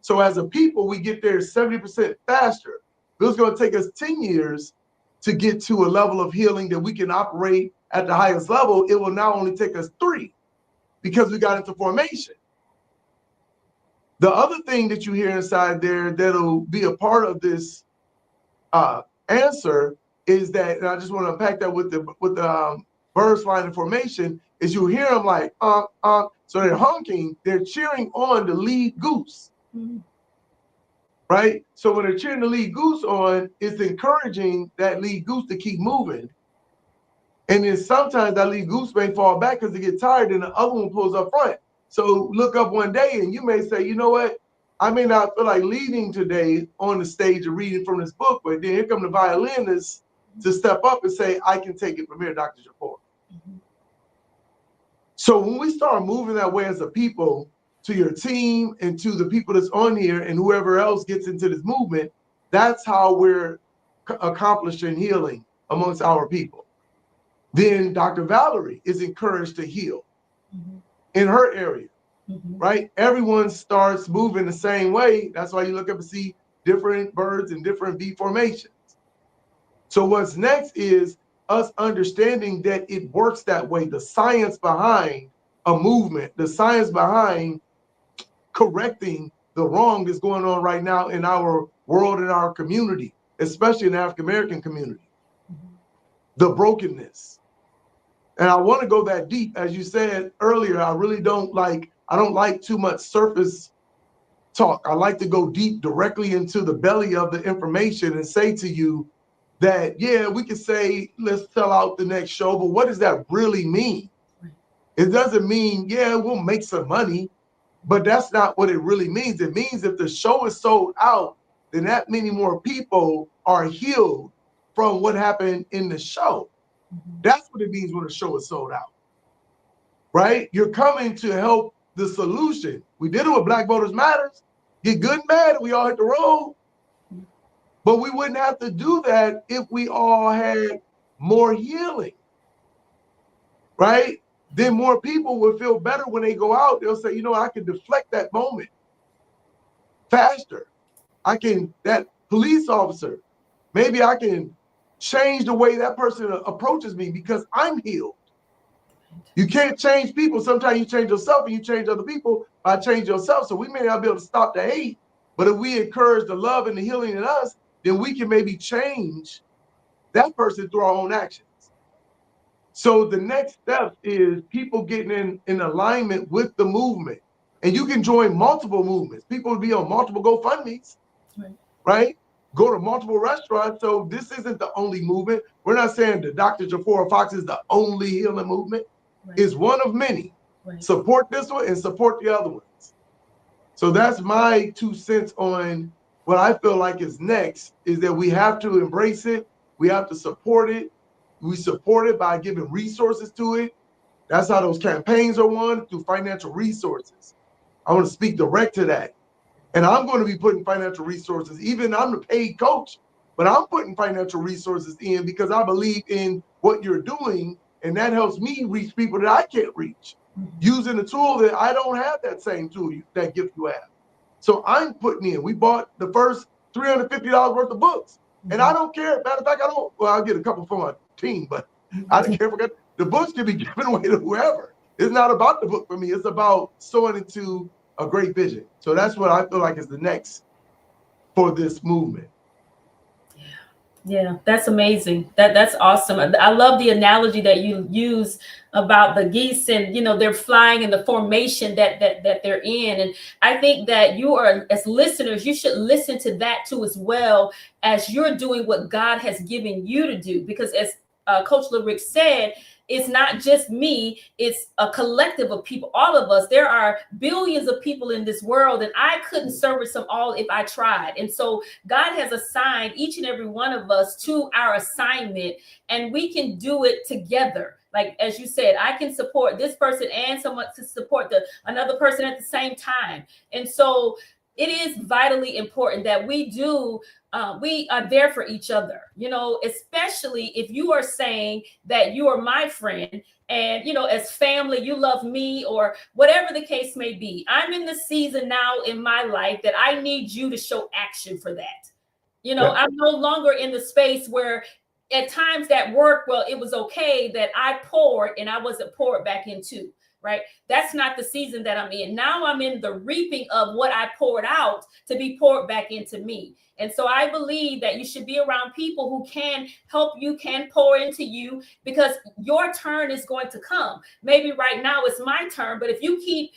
So as a people, we get there 70% faster. If it was going to take us 10 years to get to a level of healing that we can operate at the highest level, it will now only take us 3 because we got into formation. The other thing that you hear inside there that'll be a part of this answer is that, and I just want to unpack that with the birds flying in formation, is you hear them like, so they're honking, they're cheering on the lead goose. Mm-hmm. Right? So when they're cheering the lead goose on, it's encouraging that lead goose to keep moving. And then sometimes that lead goose may fall back because they get tired and the other one pulls up front. So look up one day and you may say, you know what? I may not feel like leading today on the stage and reading from this book, but then here come the violinist to step up and say, I can take it from here, Dr. Jafora. Mm-hmm. So when we start moving that way as a people, to your team and to the people that's on here and whoever else gets into this movement, that's how we're accomplishing healing amongst our people. Then Dr. Valerie is encouraged to heal in her area, right? Everyone starts moving the same way. That's why you look up and see different birds and different V formations. So what's next is us understanding that it works that way. The science behind a movement, the science behind correcting the wrong that's going on right now in our world and our community, especially in the African-American community, the brokenness. And I want to go that deep. As you said earlier, I don't like too much surface talk. I like to go deep directly into the belly of the information and say to you that, yeah, we can say, let's sell out the next show, but what does that really mean? It doesn't mean, yeah, we'll make some money. But that's not what it really means. It means if the show is sold out, then that many more people are healed from what happened in the show. Mm-hmm. That's what it means when a show is sold out, right? You're coming to help the solution. We did it with Black Voters Matters. Get good and bad, we all hit the road. But we wouldn't have to do that if we all had more healing, right? Then more people will feel better when they go out. They'll say, you know, I can deflect that moment faster. That police officer, maybe I can change the way that person approaches me because I'm healed. You can't change people. Sometimes you change yourself and you change other people by changing yourself. So we may not be able to stop the hate, but if we encourage the love and the healing in us, then we can maybe change that person through our own actions. So the next step is people getting in alignment with the movement. And you can join multiple movements. People will be on multiple GoFundMes, right? Go to multiple restaurants. So this isn't the only movement. We're not saying that Dr. Jafora Fox is the only healing movement. Right. It's one of many. Right. Support this one and support the other ones. So that's my 2 cents on what I feel like is next, is that we have to embrace it. We have to support it. We support it by giving resources to it. That's how those campaigns are won, through financial resources. I want to speak direct to that. And I'm going to be putting financial resources, even I'm the paid coach, but I'm putting financial resources in because I believe in what you're doing. And that helps me reach people that I can't reach, using a tool that I don't have that same tool, that gift you have. So I'm putting in. We bought the first $350 worth of books. And I don't care. Matter of fact, I'll get a couple for my team, but I don't care. The books can be given away to whoever. It's not about the book for me. It's about sowing into a great vision. So that's what I feel like is the next for this movement. Yeah, that's amazing. That's awesome. I love the analogy that you use about the geese, and they're flying in the formation that they're in. And I think that you are, as listeners, you should listen to that too, as well as you're doing what God has given you to do. Because as Coach LaRick said, it's not just me, it's a collective of people, all of us. There are billions of people in this world, and I couldn't service them all if I tried. And so God has assigned each and every one of us to our assignment, and we can do it together. Like, as you said, I can support this person and someone to support another person at the same time. And so it is vitally important that we are there for each other, especially if you are saying that you are my friend and, as family, you love me or whatever the case may be. I'm in the season now in my life that I need you to show action for that. I'm no longer in the space where at times that work, well, it was okay that I poured and I wasn't poured back into, right? That's not the season that I'm in. Now I'm in the reaping of what I poured out to be poured back into me. And so I believe that you should be around people who can help you, can pour into you, because your turn is going to come. Maybe right now it's my turn, but if you keep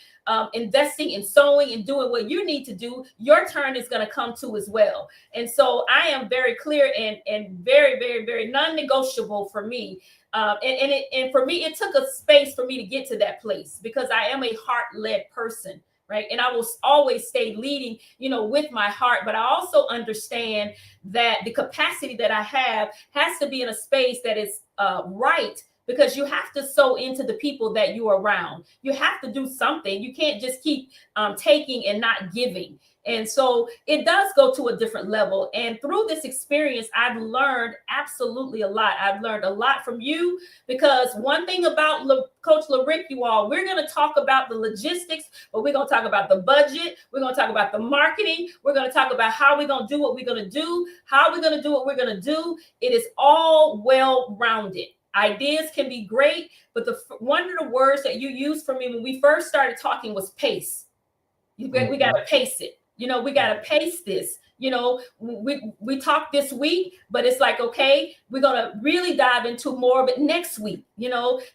investing and sowing and doing what you need to do, your turn is going to come too as well. And so I am very clear and very, very, very non-negotiable for me. And for me, it took a space for me to get to that place because I am a heart-led person, right? And I will always stay leading, with my heart. But I also understand that the capacity that I have has to be in a space that is right, because you have to sow into the people that you are around. You have to do something. You can't just keep taking and not giving. And so it does go to a different level. And through this experience, I've learned absolutely a lot. I've learned a lot from you, because one thing about Coach LaRick, you all, we're going to talk about the logistics, but we're going to talk about the budget. We're going to talk about the marketing. We're going to talk about how we're going to do what we're going to do, how we're going to do what we're going to do. It is all well-rounded. Ideas can be great, but one of the words that you used for me when we first started talking was pace. We got to pace it. We got to pace this. We talked this week, but it's like, okay, we're going to really dive into more of it next week,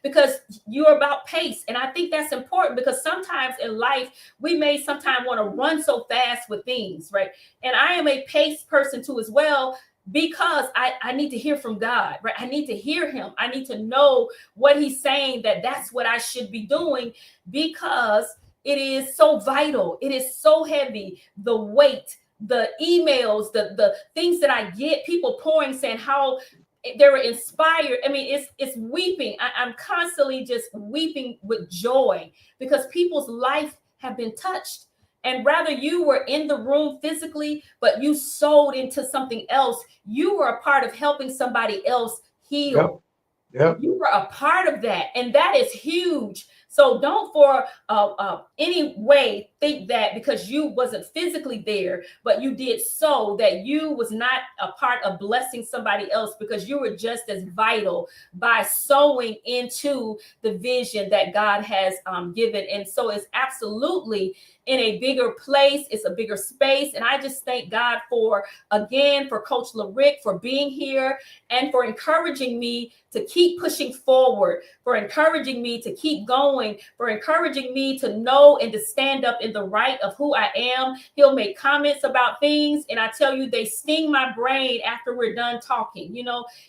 because you're about pace. And I think that's important, because sometimes in life, we may sometimes want to run so fast with things, right? And I am a pace person too as well, because I need to hear from God, right? I need to hear him. I need to know what he's saying, that's what I should be doing, because it is so vital. It is so heavy. The weight, the emails, the things that I get, people pouring, saying how they were inspired. I mean, it's weeping. I'm constantly just weeping with joy, because people's life have been touched. And rather you were in the room physically, but you sold into something else. You were a part of helping somebody else heal. Yep. You were a part of that. And that is huge. So don't for any way think that because you wasn't physically there, but you did so, that you was not a part of blessing somebody else, because you were just as vital by sowing into the vision that God has given. And so it's absolutely in a bigger place. It's a bigger space. And I just thank God for Coach LaRick for being here and for encouraging me to keep pushing forward, for encouraging me to keep going, for encouraging me to know and to stand up in the right of who I am. He'll make comments about things, and I tell you, they sting my brain after we're done talking.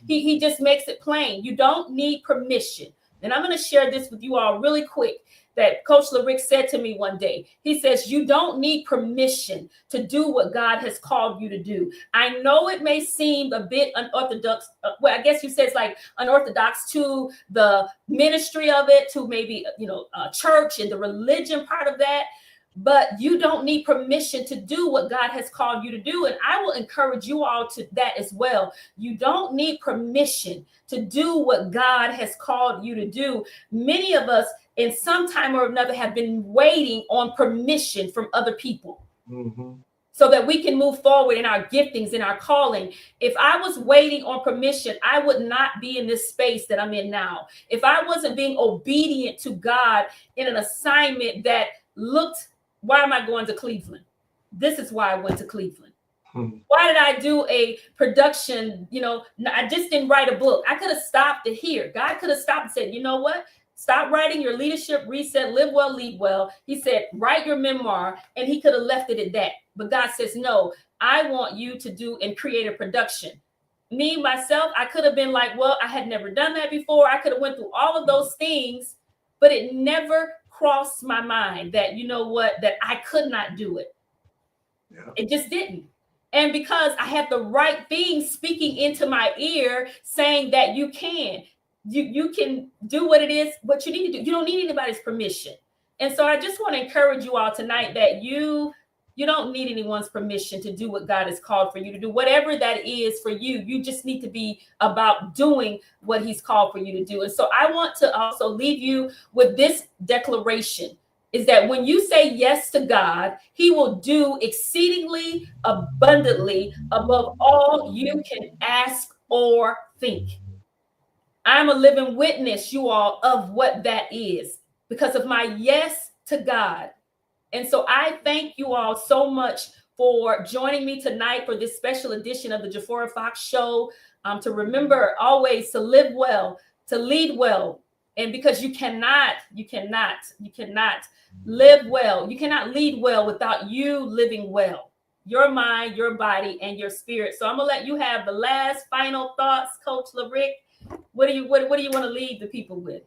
He just makes it plain. You don't need permission. And I'm going to share this with you all really quick, that Coach LaRick said to me one day. He says, you don't need permission to do what God has called you to do. I know it may seem a bit unorthodox. Well, I guess you said it's like unorthodox to the ministry of it, to maybe, church and the religion part of that. But you don't need permission to do what God has called you to do. And I will encourage you all to that as well. You don't need permission to do what God has called you to do. Many of us in some time or another have been waiting on permission from other people. So that we can move forward in our giftings, in our calling. If I was waiting on permission, I would not be in this space that I'm in now. If I wasn't being obedient to God in an assignment that looked, why am I going to Cleveland? This is why I went to Cleveland. Why did I do a production? I just didn't write a book. I could have stopped it here. God could have stopped and said, you know what? Stop writing your leadership reset, live well, lead well. He said, write your memoir, and he could have left it at that. But God says, no, I want you to do and create a production. Me, myself, I could have been like, well, I had never done that before. I could have went through all of those things, but it never crossed my mind that, that I could not do it. Yeah. It just didn't. And because I had the right things speaking into my ear saying that you can do what you need to do. You don't need anybody's permission. And so I just want to encourage you all tonight that you You don't need anyone's permission to do what God has called for you to do. Whatever that is for you, you just need to be about doing what he's called for you to do. And so I want to also leave you with this declaration, is that when you say yes to God, he will do exceedingly abundantly above all you can ask or think. I'm a living witness, you all, of what that is because of my yes to God. And so I thank you all so much for joining me tonight for this special edition of the Jafora Fox Show. To remember always to live well, to lead well. And because you cannot live well. You cannot lead well without you living well. Your mind, your body, and your spirit. So I'm gonna let you have the last final thoughts, Coach LaRick. What do you want to leave the people with?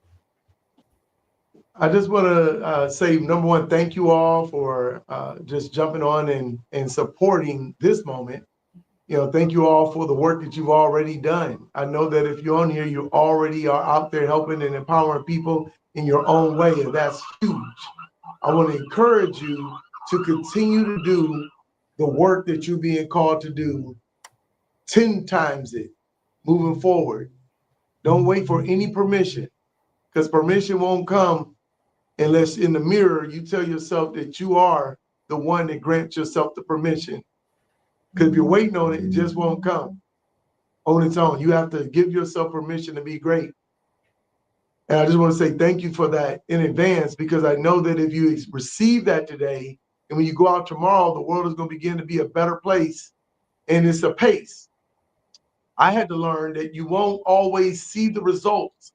I just want to say, number one, thank you all for just jumping on and supporting this moment. Thank you all for the work that you've already done. I know that if you're on here, you already are out there helping and empowering people in your own way, and that's huge. I want to encourage you to continue to do the work that you're being called to do 10 times it moving forward. Don't wait for any permission, because permission won't come unless in the mirror you tell yourself that you are the one that grants yourself the permission. Because if you're waiting on it, it just won't come on its own. You have to give yourself permission to be great. And I just want to say thank you for that in advance, because I know that if you receive that today, and when you go out tomorrow, the world is going to begin to be a better place. And it's a pace. I had to learn that you won't always see the results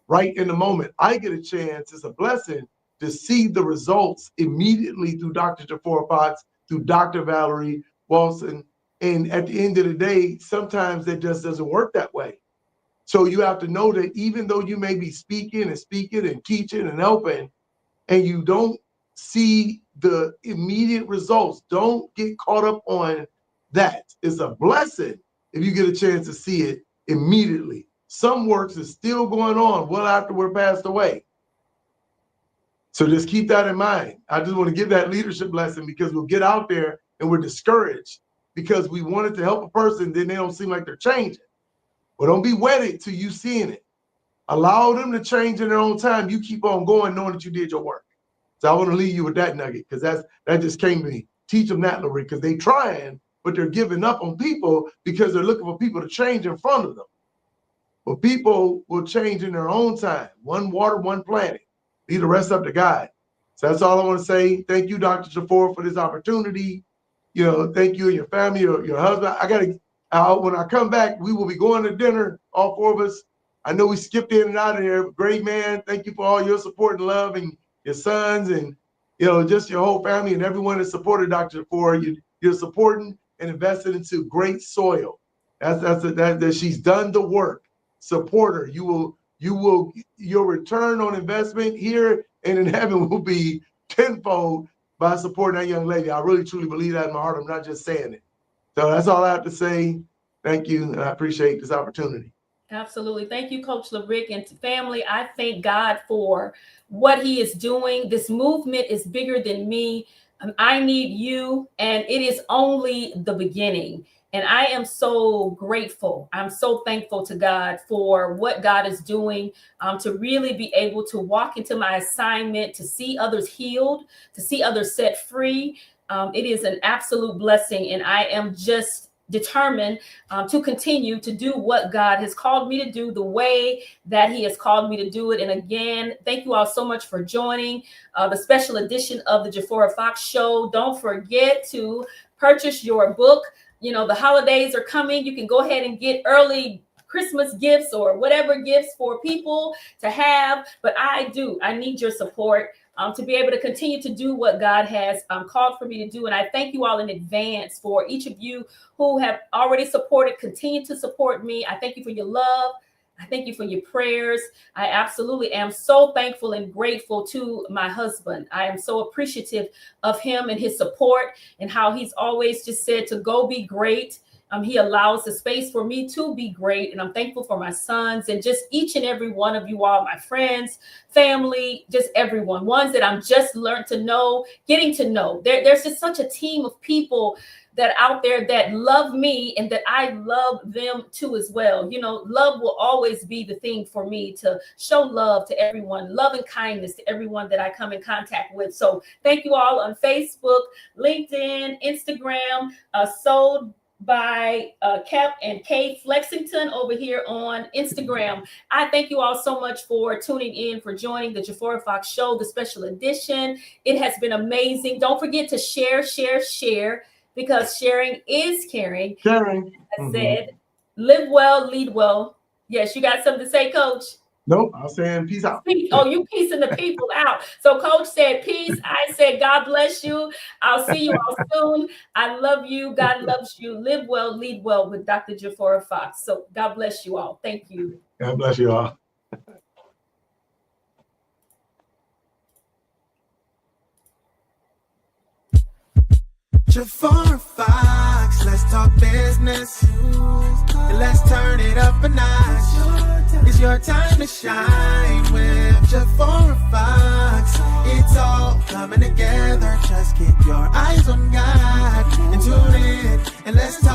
right in the moment. I get a chance, it's a blessing, to see the results immediately through Dr. Jafora Fox, through Dr. Valerie Walson. And at the end of the day, sometimes that just doesn't work that way. So you have to know that even though you may be speaking and teaching and helping, and you don't see the immediate results, don't get caught up on that. It's a blessing if you get a chance to see it immediately. Some works is still going on well after we're passed away. So just keep that in mind. I just want to give that leadership lesson, because we'll get out there and we're discouraged because we wanted to help a person, then they don't seem like they're changing. Well, don't be wedded to you seeing it. Allow them to change in their own time. You keep on going knowing that you did your work. So I want to leave you with that nugget, because that just came to me. Teach them that, LaRick, because they're trying, but they're giving up on people because they're looking for people to change in front of them. But people will change in their own time. One water, one planet. Leave the rest up to God. So that's all I want to say. Thank you, Dr. Jafora, for this opportunity. Thank you and your family, your husband. When I come back, we will be going to dinner, all four of us. I know we skipped in and out of here. Great man. Thank you for all your support and love, and your sons, and just your whole family and everyone that supported Dr. Jafora. You're supporting and invested into great soil. That she's done the work. Support her. Your return on investment here and in heaven will be tenfold by supporting that young lady. I really truly believe that in my heart. I'm not just saying it. So that's all I have to say. Thank you, and I appreciate this opportunity. Absolutely. Thank you, Coach LaRick, and family. I thank God for what he is doing. This movement is bigger than me. I need you, and it is only the beginning. And I am so grateful. I'm so thankful to God for what God is doing, to really be able to walk into my assignment, to see others healed, to see others set free. It is an absolute blessing. And I am just determined to continue to do what God has called me to do the way that he has called me to do it. And again, thank you all so much for joining the special edition of the Jafora Fox Show. Don't forget to purchase your book. The holidays are coming. You can go ahead and get early Christmas gifts or whatever gifts for people to have. But I need your support to be able to continue to do what God has called for me to do. And I thank you all in advance for each of you who have already supported, continue to support me. I thank you for your love. I thank you for your prayers. I absolutely am so thankful and grateful to my husband. I am so appreciative of him and his support, and how he's always just said to go be great. He allows the space for me to be great. And I'm thankful for my sons and just each and every one of you all, my friends, family, just everyone, ones that I'm just learned to know, getting to know. There's just such a team of people that out there that love me and that I love them too as well. You know, love will always be the thing for me, to show love to everyone, love and kindness to everyone that I come in contact with. So thank you all on Facebook, LinkedIn, Instagram, Sold by Cap and K Flexington over here on Instagram. I thank you all so much for tuning in, for joining the Jafora Fox Show, the special edition. It has been amazing. Don't forget to share, because sharing is caring. Sharing. I said, live well, lead well. Yes, you got something to say, Coach? Nope, I'm saying peace out. Oh, you piecing the people out. So Coach said peace. I said, God bless you. I'll see you all soon. I love you. God loves you. Live well, lead well with Dr. Jafora Fox. So God bless you all. Thank you. God bless you all. Jafora Fox, let's talk business. And let's turn it up a notch. It's your time to shine with Jafora Fox. It's all coming together. Just keep your eyes on God and tune in and let's talk.